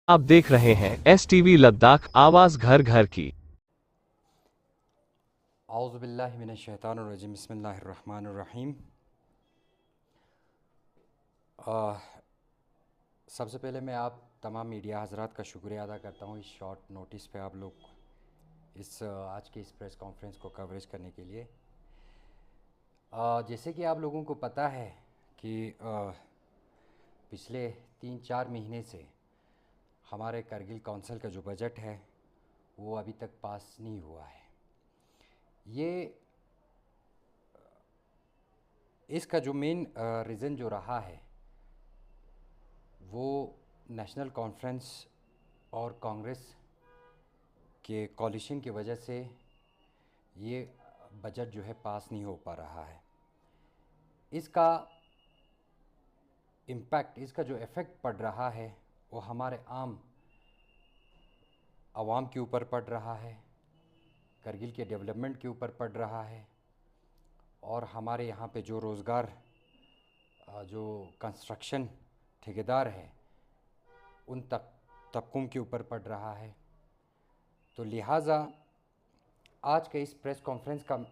आप देख रहे हैं STV लद्दाख आवाज घर घर की। औज़ुबिल्लाहिमिनश्शैतानिर्रजीम बिस्मिल्लाहिर्रहमानिर्रहीम। सबसे पहले मैं आप तमाम मीडिया हज़रात का शुक्रिया अदा करता हूँ इस शॉर्ट नोटिस पे आप लोग आज के इस प्रेस कॉन्फ्रेंस को कवरेज करने के लिए। जैसे कि आप लोगों को पता है कि पिछले 3-4 महीने से हमारे करगिल काउंसिल का जो बजट है वो अभी तक पास नहीं हुआ है। ये इसका जो मेन रीज़न जो रहा है वो नेशनल कॉन्फ्रेंस और कांग्रेस के कोalition की वजह से ये बजट जो है पास नहीं हो पा रहा है। इसका इम्पैक्ट, इसका जो इफ़ेक्ट पड़ रहा है वो हमारे आम आवाम के ऊपर पड़ रहा है, करगिल के डेवलपमेंट के ऊपर पड़ रहा है और हमारे यहाँ पे जो रोज़गार जो कंस्ट्रक्शन ठेकेदार है उन तबकों के ऊपर पड़ रहा है। तो लिहाजा आज के इस प्रेस कॉन्फ्रेंस का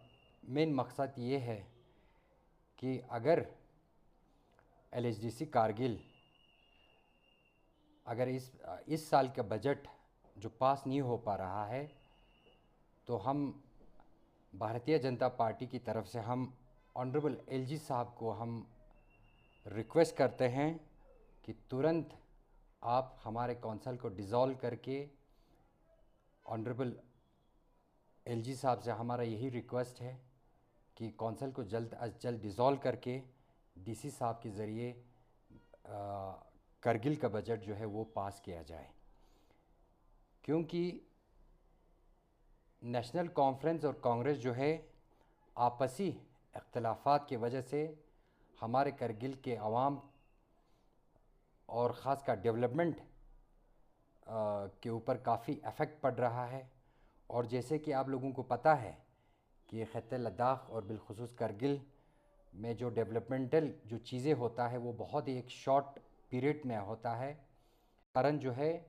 मेन मकसद ये है कि अगर LHDC कारगिल अगर इस साल का बजट जो पास नहीं हो पा रहा है तो हम भारतीय जनता पार्टी की तरफ से हम ऑनरेबल LG साहब को हम रिक्वेस्ट करते हैं कि तुरंत आप हमारे कौंसल को डिज़ोल्व करके, ऑनरेबल LG साहब से हमारा यही रिक्वेस्ट है कि कौंसल को जल्द अज जल्द डिज़ोल्व करके DC साहब के ज़रिए करगिल का बजट जो है वो पास किया जाए, क्योंकि नेशनल कॉन्फ्रेंस और कांग्रेस जो है आपसी इख्तलाफात की वजह से हमारे करगिल के अवाम और ख़ास कर डेवलपमेंट के ऊपर काफ़ी इफ़ेक्ट पड़ रहा है। और जैसे कि आप लोगों को पता है कि ख़त्े लद्दाख और बिलखुसूस करगिल में जो डेवलपमेंटल जो चीज़ें होता है वो बहुत ही एक शॉर्ट पीरियड में होता है, कारण जो है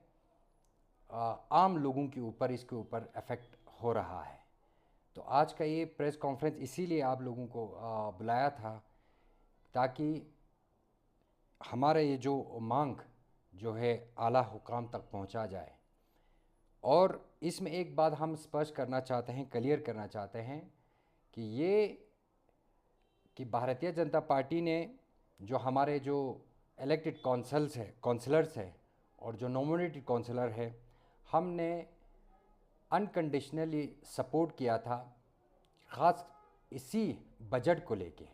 आम लोगों के ऊपर इसके ऊपर इफ़ेक्ट हो रहा है। तो आज का ये प्रेस कॉन्फ्रेंस इसीलिए आप लोगों को बुलाया था ताकि हमारा ये जो मांग जो है आला हुकाम तक पहुंचा जाए। और इसमें एक बात हम स्पष्ट करना चाहते हैं, क्लियर करना चाहते हैं कि भारतीय जनता पार्टी ने जो हमारे जो इलेक्टेड काउंसलर्स है और जो नॉमिनेटेड काउंसलर है, हमने अनकंडीशनली सपोर्ट किया था ख़ास इसी बजट को लेके।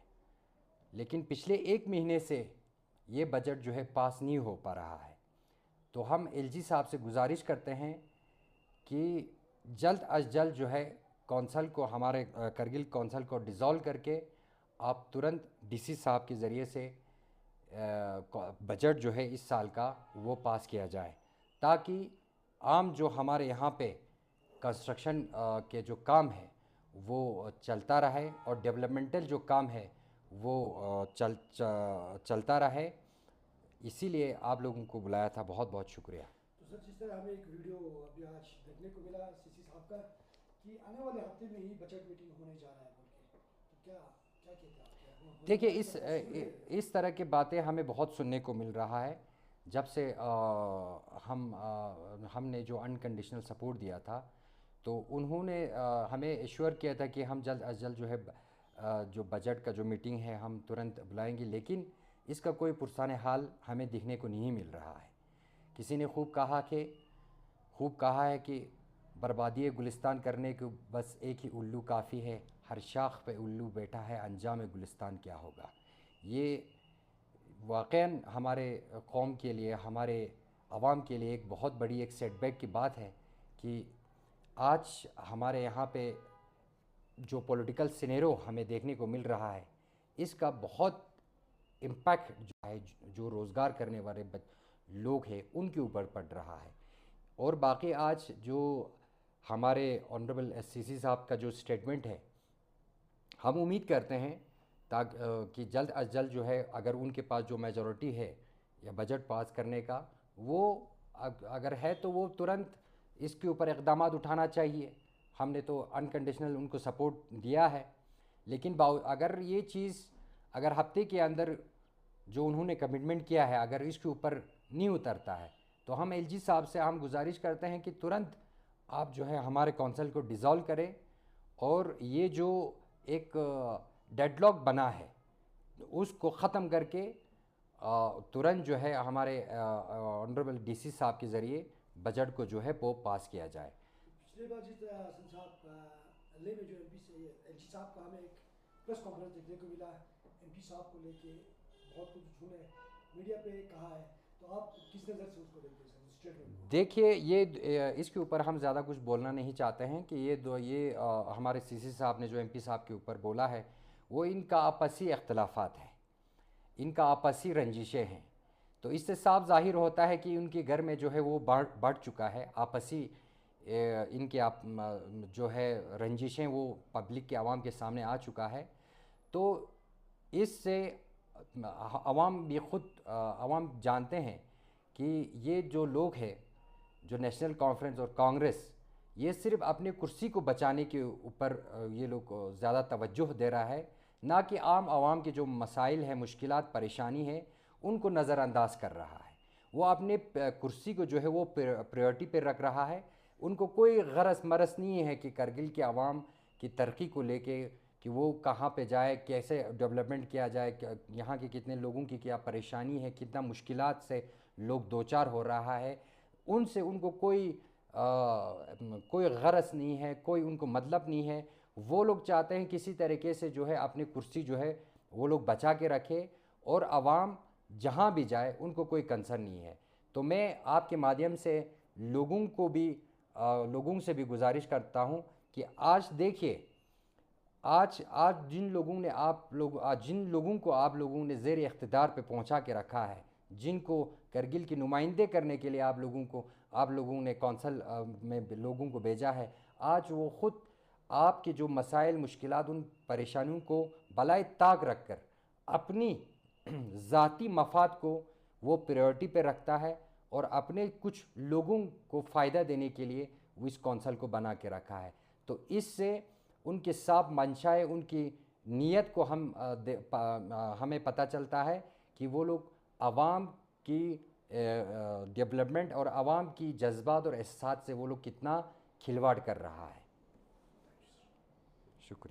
लेकिन पिछले 1 महीने से ये बजट जो है पास नहीं हो पा रहा है। तो हम LG साहब से गुजारिश करते हैं कि जल्द अज जल्द जो है कौंसल को, हमारे करगिल कौंसल को डिज़ोल्व करके आप तुरंत DC साहब के ज़रिए से बजट जो है इस साल का वो पास किया जाए, ताकि आम जो हमारे यहाँ पे कंस्ट्रक्शन के जो काम है वो चलता रहे और डेवलपमेंटल जो काम है वो चलता रहे। इसीलिए आप लोगों को बुलाया था। बहुत बहुत शुक्रिया। तो सर, जिस तरह हमें एक वीडियो अभी आज देखने को मिला CC साहब का कि आने वाले हफ्ते में ही बजट मीटिंग होने जा रहा है बोल के, तो क्या क्या कहते हैं आप? क्या होने देखिए, वाली खबर सुन रहे हैं? इस तरह की बातें हमें बहुत सुनने को मिल रहा है। जब से हमने जो अनकंडीशनल सपोर्ट दिया था तो उन्होंने हमें एश्योर किया था कि हम जल्द अज जल्द जो है जो बजट का जो मीटिंग है हम तुरंत बुलाएंगे, लेकिन इसका कोई पुरसाने हाल हमें देखने को नहीं मिल रहा है। किसी ने खूब कहा है कि बर्बादी गुलिस्तान करने को बस एक ही उल्लू काफ़ी है, हर शाख पे उल्लू बैठा है, अंजाम गुलिस्तान क्या होगा। ये वाक़ईन हमारे कौम के लिए, हमारे आवाम के लिए एक बहुत बड़ी एक सेटबैक की बात है कि आज हमारे यहाँ पे जो पॉलिटिकल सिनेरियो हमें देखने को मिल रहा है, इसका बहुत इम्पैक्ट जो है जो रोज़गार करने वाले लोग हैं उनके ऊपर पड़ रहा है। और बाकी आज जो हमारे ऑनरेबल CC साहब का जो स्टेटमेंट है, हम उम्मीद करते हैं ताकि कि जल्द अज जल्द जो है अगर उनके पास जो मेजॉरिटी है या बजट पास करने का, वो अगर है तो वो तुरंत इसके ऊपर इक़दाम उठाना चाहिए। हमने तो अनकंडीशनल उनको सपोर्ट दिया है, लेकिन अगर ये चीज़ अगर हफ्ते के अंदर जो उन्होंने कमिटमेंट किया है अगर इसके ऊपर नहीं उतरता है तो हम एलजी साहब से हम गुजारिश करते हैं कि तुरंत आप जो है हमारे कौंसिल को डिज़ोल्व करें और ये जो एक डेडलॉक बना है उसको ख़त्म करके तुरंत जो है हमारे ऑनरेबल डीसी साहब के ज़रिए बजट को जो है वो पास किया जाए। पिछले बार जिस साहब ले में जो एमपी से एलजी साहब का हमें एक प्रेस कॉन्फ्रेंस देखने को मिला एमपी साहब को लेके बहुत कुछ उन्होंने मीडिया पे कहा है, तो आप किस नज़र से उसको देखते हैं स्टेटमेंट को? देखिए ये इसके ऊपर हम ज़्यादा कुछ बोलना नहीं चाहते हैं कि ये हमारे सीसी साहब ने जो एमपी साहब के ऊपर बोला है वो इनका आपसी इख्तलाफात है, इनका आपसी रंजिशें हैं। तो इससे साफ ज़ाहिर होता है कि उनके घर में जो है वो बढ़ चुका है आपसी इनके आप जो है रंजिशें वो पब्लिक के आवाम के सामने आ चुका है। तो इससे आवाम भी ख़ुद आवाम जानते हैं कि ये जो लोग हैं जो नेशनल कॉन्फ्रेंस और कांग्रेस ये सिर्फ अपने कुर्सी को बचाने के ऊपर ये लोग ज़्यादा तवज्जो दे रहा है, ना कि आम आवाम के जो मसाइल हैं मुश्किलात परेशानी है उनको नज़रअंदाज कर रहा है। वो अपने कुर्सी को जो है वो प्रायोरिटी पे रख रहा है। उनको कोई गरज मरज नहीं है कि करगिल के आवाम की तरक्की को लेके कि वो कहाँ पे जाए, कैसे डेवलपमेंट किया जाए, यहाँ के कितने लोगों की क्या परेशानी है, कितना मुश्किलात से लोग दो चार हो रहा है, उनसे उनको कोई गरज नहीं है, कोई उनको मतलब नहीं है। वो लोग चाहते हैं किसी तरीके से जो है अपनी कुर्सी जो है वो लोग बचा के रखे और आवाम जहाँ भी जाए उनको कोई कंसर्न नहीं है। तो मैं आपके माध्यम से लोगों से भी गुजारिश करता हूँ कि आज देखिए आज जिन लोगों को आप लोगों ने ज़ेर इख्तिदार पे पहुंचा के रखा है, जिनको करगिल के नुमाइंदे करने के लिए आप लोगों ने कौंसल में लोगों को भेजा है, आज वो ख़ुद आपके जो मसाइल मुश्किलात उन परेशानियों को बलाए ताक रख कर अपनी ज़ाती मफाद को वो प्रायोरिटी पे रखता है और अपने कुछ लोगों को फ़ायदा देने के लिए वो इस कौंसल को बना के रखा है। तो इससे उनके साफ मंशाए उनकी नीयत को हमें पता चलता है कि वो लोग आवाम की डेवलपमेंट और आवाम की जज्बात और एहसास से वो लोग कितना खिलवाड़ कर रहा है। शुक्रिया।